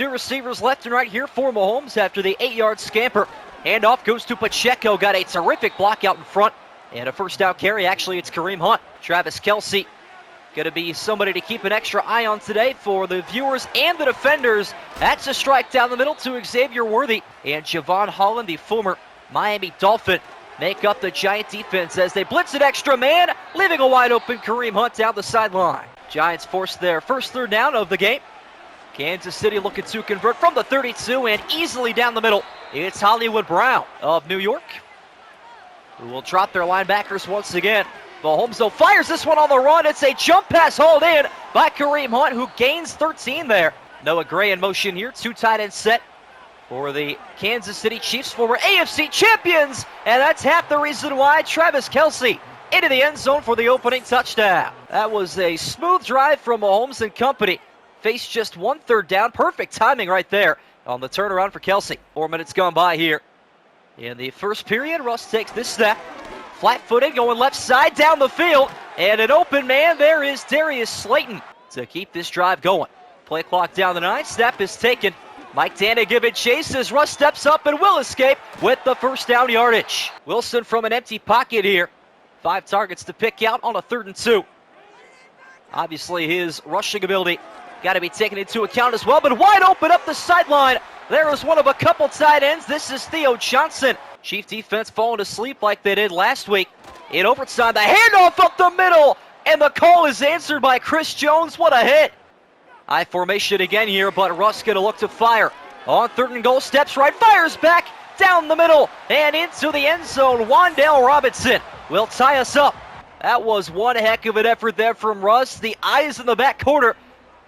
Two receivers left and right here for Mahomes after the 8-yard scamper. Handoff goes to Pacheco. Got a terrific block out in front. And a first down carry. Actually, it's Kareem Hunt. Travis Kelce going to be somebody to keep an extra eye on today for the viewers and the defenders. That's a strike down the middle to Xavier Worthy. And Javon Holland, the former Miami Dolphin, make up the Giant defense as they blitz an extra man, leaving a wide open Kareem Hunt down the sideline. Giants force their first third down of the game. Kansas City looking to convert from the 32 and easily down the middle. It's Hollywood Brown of New York, who will drop their linebackers once again. Mahomes, though, fires this one on the run. It's a jump pass hauled in by Kareem Hunt, who gains 13 there. Noah Gray in motion here. Two tight ends set for the Kansas City Chiefs, former AFC champions. And that's half the reason why. Travis Kelce into the end zone for the opening touchdown. That was a smooth drive from Mahomes and company. Faced just one third down. Perfect timing right there on the turnaround for Kelce. 4 minutes gone by here in the first period. Russ takes this snap. Flat-footed, going left side down the field. And an open man there is Darius Slayton to keep this drive going. Play clock down the 9. Snap is taken. Mike Dana giving chase as Russ steps up and will escape with the first down yardage. Wilson from an empty pocket here. 5 targets to pick out on a 3rd and 2. Obviously his rushing ability got to be taken into account as well, but wide open up the sideline. There is one of a couple tight ends. This is Theo Johnson. Chief defense falling asleep like they did last week. In overtime, the handoff up the middle, and the call is answered by Chris Jones. What a hit. High formation again here, but Russ going to look to fire. On 3rd and goal, steps right, fires back, down the middle, and into the end zone. Wan'Dale Robinson will tie us up. That was one heck of an effort there from Russ. The eyes in the back corner,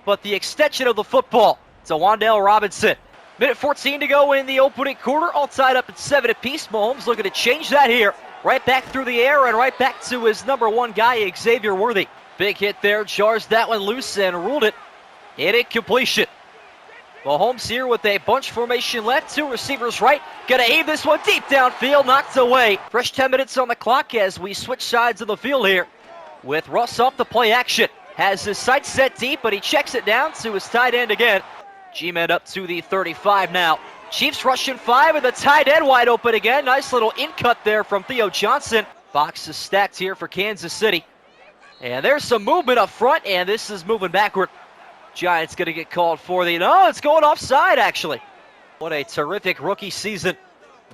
but the extension of the football to Wan'Dale Robinson. Minute 14 to go in the opening quarter, all tied up at 7 apiece. Mahomes looking to change that here. Right back through the air and right back to his number 1 guy, Xavier Worthy. Big hit there, jars that one loose and ruled it in incompletion. Mahomes here with a bunch formation left, 2 receivers right. Gonna aim this one deep downfield, knocked away. Fresh 10 minutes on the clock as we switch sides of the field here. With Russ off the play action. Has his sights set deep, but he checks it down to his tight end again. G-Men up to the 35 now. Chiefs rushing 5 and the tight end wide open again. Nice little in-cut there from Theo Johnson. Box is stacked here for Kansas City. And there's some movement up front, and this is moving backward. Giants going to get called for the... No, it's going offside, actually. What a terrific rookie season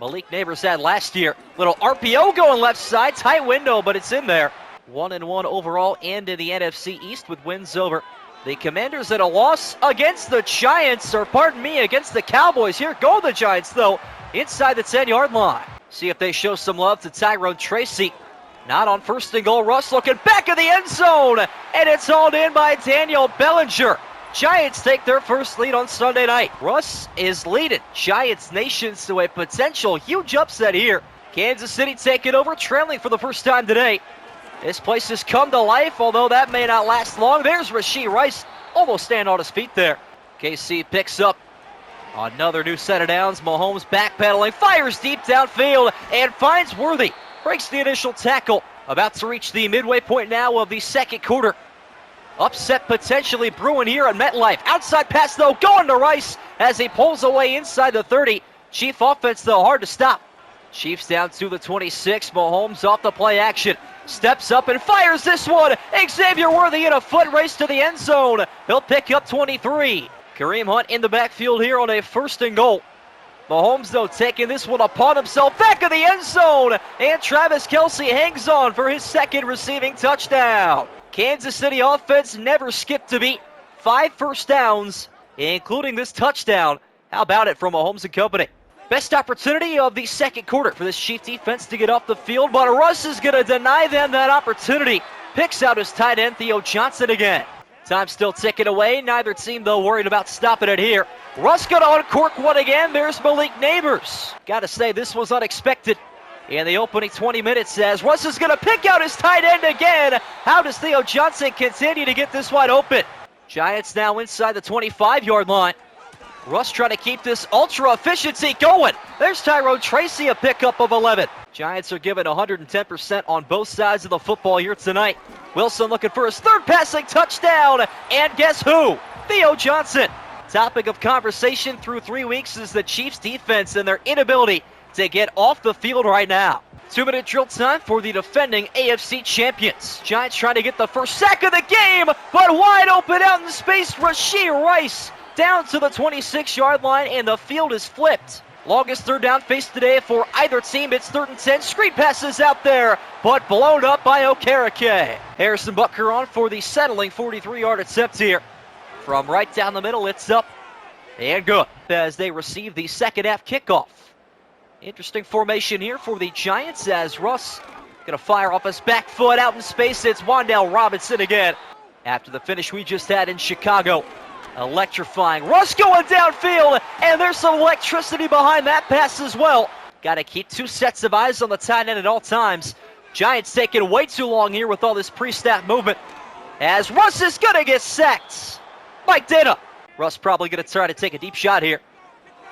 Malik Neighbors had last year. Little RPO going left side. Tight window, but it's in there. 1-1 overall and in the NFC East with wins over the Commanders at a loss against the Giants, or pardon me, against the Cowboys. Here go the Giants, though, inside the 10-yard line. See if they show some love to Tyrone Tracy. Not on 1st and goal. Russ looking back of the end zone, and it's hauled in by Daniel Bellinger. Giants take their first lead on Sunday night. Russ is leading Giants Nation to a potential huge upset here. Kansas City taking over, trailing for the first time today. This place has come to life, although that may not last long. There's Rashee Rice, almost stand on his feet there. KC picks up another new set of downs. Mahomes backpedaling, fires deep downfield, and finds Worthy. Breaks the initial tackle. About to reach the midway point now of the second quarter. Upset potentially brewing here at MetLife. Outside pass, though, going to Rice as he pulls away inside the 30. Chief offense, though, hard to stop. Chiefs down to the 26. Mahomes off the play action. Steps up and fires this one. Xavier Worthy in a foot race to the end zone. He'll pick up 23. Kareem Hunt in the backfield here on a 1st and goal. Mahomes, though, taking this one upon himself. Back of the end zone. And Travis Kelce hangs on for his 2nd receiving touchdown. Kansas City offense never skipped a beat. 5 first downs, including this touchdown. How about it from Mahomes and company? Best opportunity of the second quarter for this Chief defense to get off the field, but Russ is going to deny them that opportunity. Picks out his tight end, Theo Johnson, again. Time still ticking away. Neither team, though, worried about stopping it here. Russ going to uncork one again. There's Malik Neighbors. Got to say, this was unexpected in the opening 20 minutes as Russ is going to pick out his tight end again. How does Theo Johnson continue to get this wide open? Giants now inside the 25-yard line. Russ trying to keep this ultra efficiency going. There's Tyrone Tracy, a pickup of 11. Giants are giving 110% on both sides of the football here tonight. Wilson looking for his 3rd passing touchdown. And guess who? Theo Johnson. Topic of conversation through 3 weeks is the Chiefs' defense and their inability to get off the field right now. 2-minute drill time for the defending AFC champions. Giants trying to get the first sack of the game, but wide open out in space, Rashee Rice down to the 26-yard line, and the field is flipped. Longest third down faced today for either team. It's 3rd and 10. Screen passes out there, but blown up by Okereke. Harrison Butker on for the settling 43-yard attempt here. From right down the middle, it's up and good as they receive the second half kickoff. Interesting formation here for the Giants as Russ going to fire off his back foot out in space. It's Wan'Dale Robinson again after the finish we just had in Chicago. Electrifying. Russ going downfield, and there's some electricity behind that pass as well. Got to keep 2 sets of eyes on the tight end at all times. Giants taking way too long here with all this pre-snap movement as Russ is going to get sacked. Mike Dana. Russ probably going to try to take a deep shot here.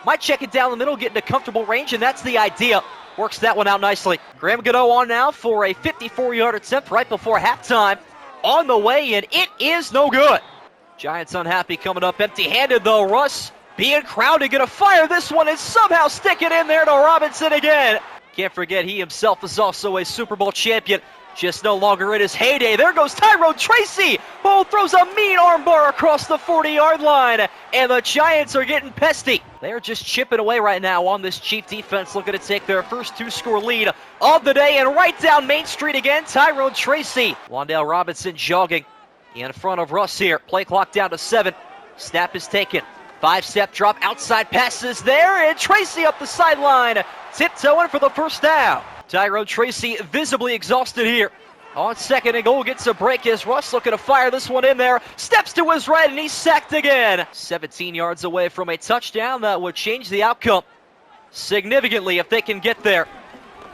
Might check it down the middle, get into comfortable range, and that's the idea. Works that one out nicely. Graham Gano on now for a 54-yard attempt right before halftime. On the way, and it is no good. Giants unhappy coming up empty-handed, though. Russ being crowded, going to fire this one and somehow stick it in there to Robinson again. Can't forget he himself is also a Super Bowl champion, just no longer in his heyday. There goes Tyrone Tracy, who throws a mean armbar across the 40-yard line, and the Giants are getting pesty. They're just chipping away right now on this Chief defense, looking to take their first 2-score lead of the day, and right down Main Street again, Tyrone Tracy. Wan'Dale Robinson jogging in front of Russ here. Play clock down to 7. Snap is taken. 5-step drop, outside passes there, and Tracy up the sideline, tiptoeing for the first down. Tyrone Tracy visibly exhausted here. On 2nd and goal, gets a break as Russ looking to fire this one in there. Steps to his right, and he's sacked again. 17 yards away from a touchdown that would change the outcome significantly if they can get there.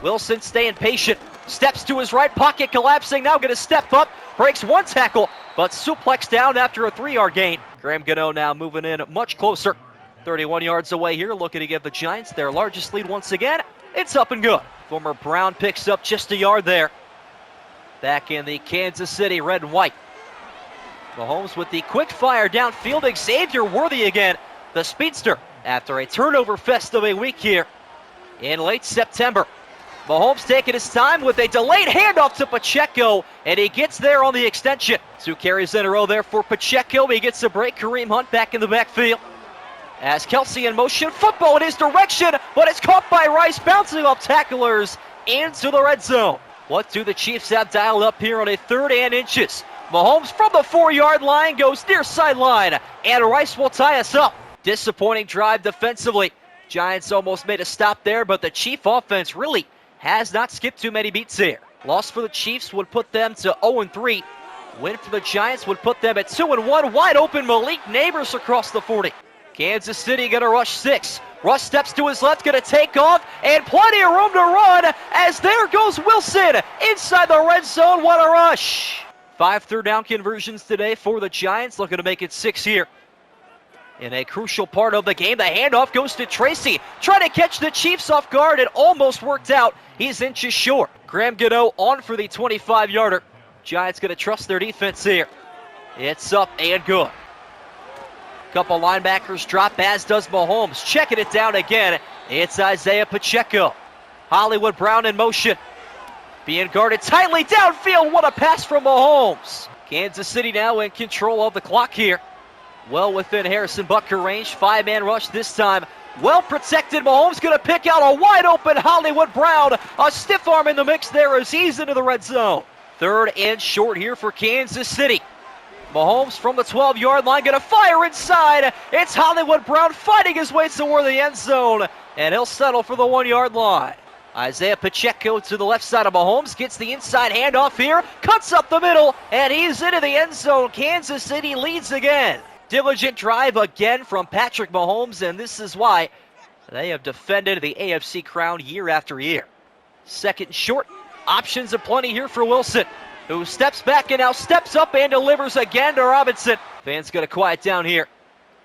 Wilson staying patient. Steps to his right, pocket collapsing, now going to step up. Breaks 1 tackle, but suplex down after a 3-yard gain. Graham Gano now moving in much closer. 31 yards away here, looking to give the Giants their largest lead once again. It's up and good. Former Brown picks up just a yard there. Back in the Kansas City red and white. Mahomes with the quick fire downfield. Xavier Worthy again, the speedster, after a turnover fest of a week here in late September. Mahomes taking his time with a delayed handoff to Pacheco, and he gets there on the extension. 2 carries in a row there for Pacheco. He gets a break. Kareem Hunt back in the backfield. As Kelsey in motion, football in his direction, but it's caught by Rice, bouncing off tacklers into the red zone. What do the Chiefs have dialed up here on a 3rd and inches? Mahomes from the 4-yard line goes near sideline, and Rice will tie us up. Disappointing drive defensively. Giants almost made a stop there, but the Chief offense really has not skipped too many beats here. Loss for the Chiefs would put them to 0-3. Win for the Giants would put them at 2-1. Wide open Malik Neighbors across the 40. Kansas City going to rush 6. Russ steps to his left, going to take off, and plenty of room to run as there goes Wilson inside the red zone. What a rush. 5 third down conversions today for the Giants, looking to make it 6 here. In a crucial part of the game, the handoff goes to Tracy. Trying to catch the Chiefs off guard. It almost worked out. He's inches short. Graham Gano on for the 25-yarder. Giants going to trust their defense here. It's up and good. Couple linebackers drop, as does Mahomes. Checking it down again. It's Isaiah Pacheco. Hollywood Brown in motion. Being guarded tightly downfield. What a pass from Mahomes. Kansas City now in control of the clock here. Well within Harrison Butker range. 5-man rush this time. Well protected. Mahomes going to pick out a wide open Hollywood Brown. A stiff arm in the mix there as he's into the red zone. 3rd and short here for Kansas City. Mahomes from the 12-yard line going to fire inside. It's Hollywood Brown fighting his way toward the end zone, and he'll settle for the 1-yard line. Isaiah Pacheco to the left side of Mahomes, gets the inside handoff here, cuts up the middle, and he's into the end zone. Kansas City leads again. Diligent drive again from Patrick Mahomes, and this is why they have defended the AFC crown year after year. 2nd and short, options aplenty here for Wilson, who steps back and now steps up and delivers again to Robinson. Fans going to quiet down here.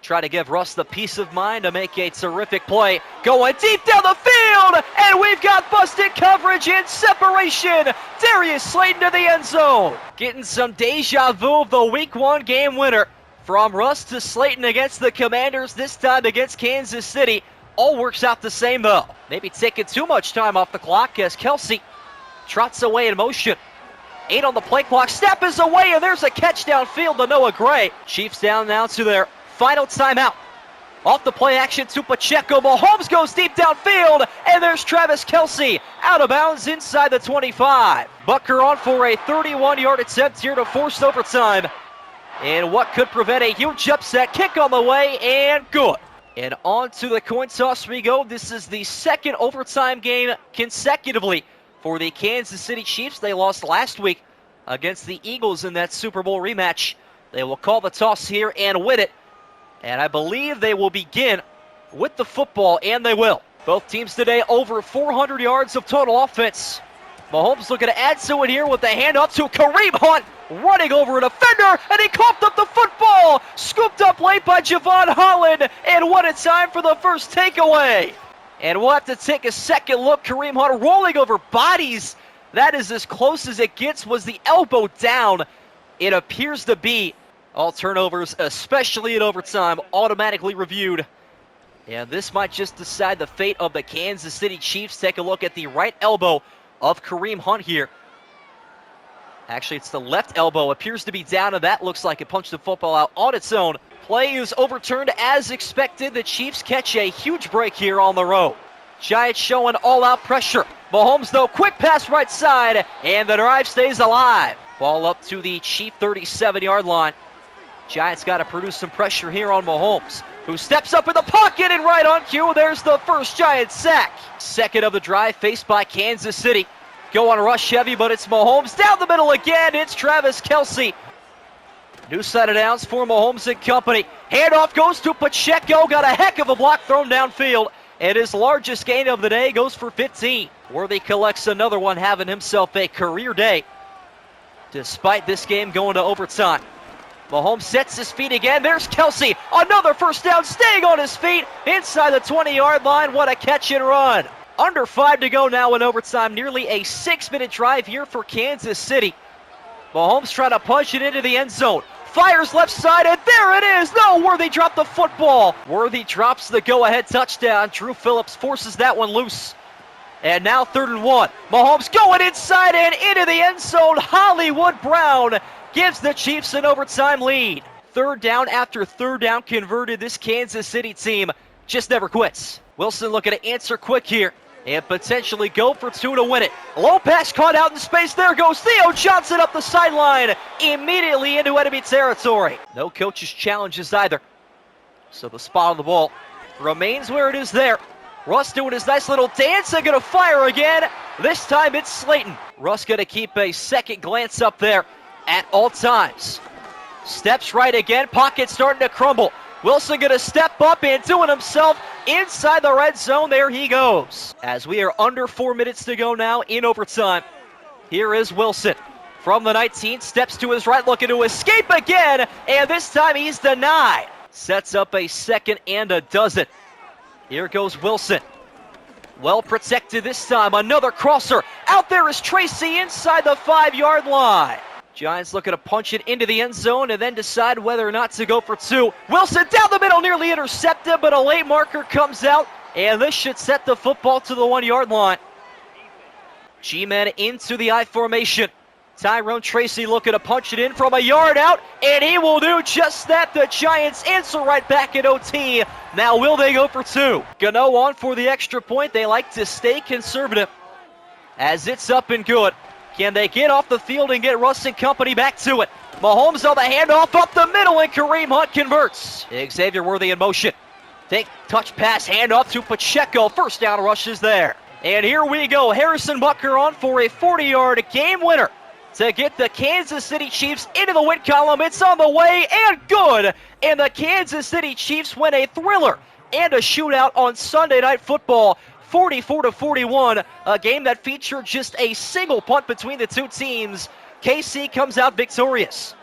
Try to give Russ the peace of mind to make a terrific play. Going deep down the field, and we've got busted coverage and separation. Darius Slayton to the end zone. Getting some deja vu of the Week 1 game winner. From Russ to Slayton against the Commanders, this time against Kansas City. All works out the same though. Maybe taking too much time off the clock as Kelsey trots away in motion. 8 on the play clock, snap is away, and there's a catch downfield to Noah Gray. Chiefs down now to their final timeout. Off the play action to Pacheco. Mahomes goes deep downfield, and there's Travis Kelsey out of bounds inside the 25. Butker on for a 31-yard attempt here to force overtime. And what could prevent a huge upset, kick on the way, and good. And on to the coin toss we go. This is the second overtime game consecutively for the Kansas City Chiefs. They lost last week against the Eagles in that Super Bowl rematch. They will call the toss here and win it. And I believe they will begin with the football, and they will. Both teams today over 400 yards of total offense. Mahomes looking to add to it here with the handoff to Kareem Hunt, running over a defender, and he coughed up the football. Scooped up late by Javon Holland, and what a time for the first takeaway. And we'll have to take a second look. Kareem Hunt rolling over bodies. That is as close as it gets. Was the elbow down? It appears to be. All turnovers, especially in overtime, automatically reviewed. And this might just decide the fate of the Kansas City Chiefs. Take a look at the right elbow of Kareem Hunt here. Actually, it's the left elbow. Appears to be down, and that looks like it punched the football out on its own. Play is overturned as expected. The Chiefs catch a huge break here on the road. Giants showing all-out pressure. Mahomes, though, quick pass right side, and the drive stays alive. Ball up to the Chief 37-yard line. Giants got to produce some pressure here on Mahomes, who steps up in the pocket, and right on cue, there's the first Giants sack. Second of the drive faced by Kansas City. Go on rush heavy, but it's Mahomes down the middle again. It's Travis Kelsey. New side of downs for Mahomes and company. Handoff goes to Pacheco. Got a heck of a block thrown downfield. And his largest gain of the day goes for 15. Worthy collects another one, having himself a career day, despite this game going to overtime. Mahomes sets his feet again. There's Kelsey. Another first down, staying on his feet inside the 20-yard line. What a catch and run. Under 5 to go now in overtime. Nearly a 6-minute drive here for Kansas City. Mahomes trying to punch it into the end zone. Fires left side, and there it is. No, Worthy dropped the football. Worthy drops the go-ahead touchdown. Drew Phillips forces that one loose. And now 3rd and 1. Mahomes going inside and into the end zone. Hollywood Brown gives the Chiefs an overtime lead. 3rd down after 3rd down converted. This Kansas City team just never quits. Wilson looking to answer quick here and potentially go for 2 to win it. Low pass caught out in space. There goes Theo Johnson up the sideline, immediately into enemy territory. No coach's challenges either. So the spot on the ball remains where it is there. Russ doing his nice little dance and going to fire again. This time it's Slayton. Russ going to keep a second glance up there at all times. Steps right again. Pocket starting to crumble. Wilson going to step up and doing himself inside the red zone. There he goes. As we are under 4 minutes to go now in overtime. Here is Wilson from the 19. Steps to his right, looking to escape again. And this time he's denied. Sets up a 2nd and a dozen. Here goes Wilson. Well protected this time. Another crosser. Out there is Tracy inside the 5-yard line. Giants looking to punch it into the end zone and then decide whether or not to go for 2. Wilson down the middle, nearly intercepted, but a late marker comes out, and this should set the football to the 1-yard line. G-men into the I formation. Tyrone Tracy looking to punch it in from a yard out, and he will do just that. The Giants answer right back in OT. Now will they go for 2? Gano on for the extra point. They like to stay conservative as it's up and good. Can they get off the field and get Russ and company back to it? Mahomes on the handoff up the middle, and Kareem Hunt converts. Xavier Worthy in motion. Take touch pass, handoff to Pacheco. First down rush is there. And here we go. Harrison Butker on for a 40-yard game winner to get the Kansas City Chiefs into the win column. It's on the way, and good. And the Kansas City Chiefs win a thriller and a shootout on Sunday Night Football. 44-41, a game that featured just a single punt between the two teams. KC comes out victorious.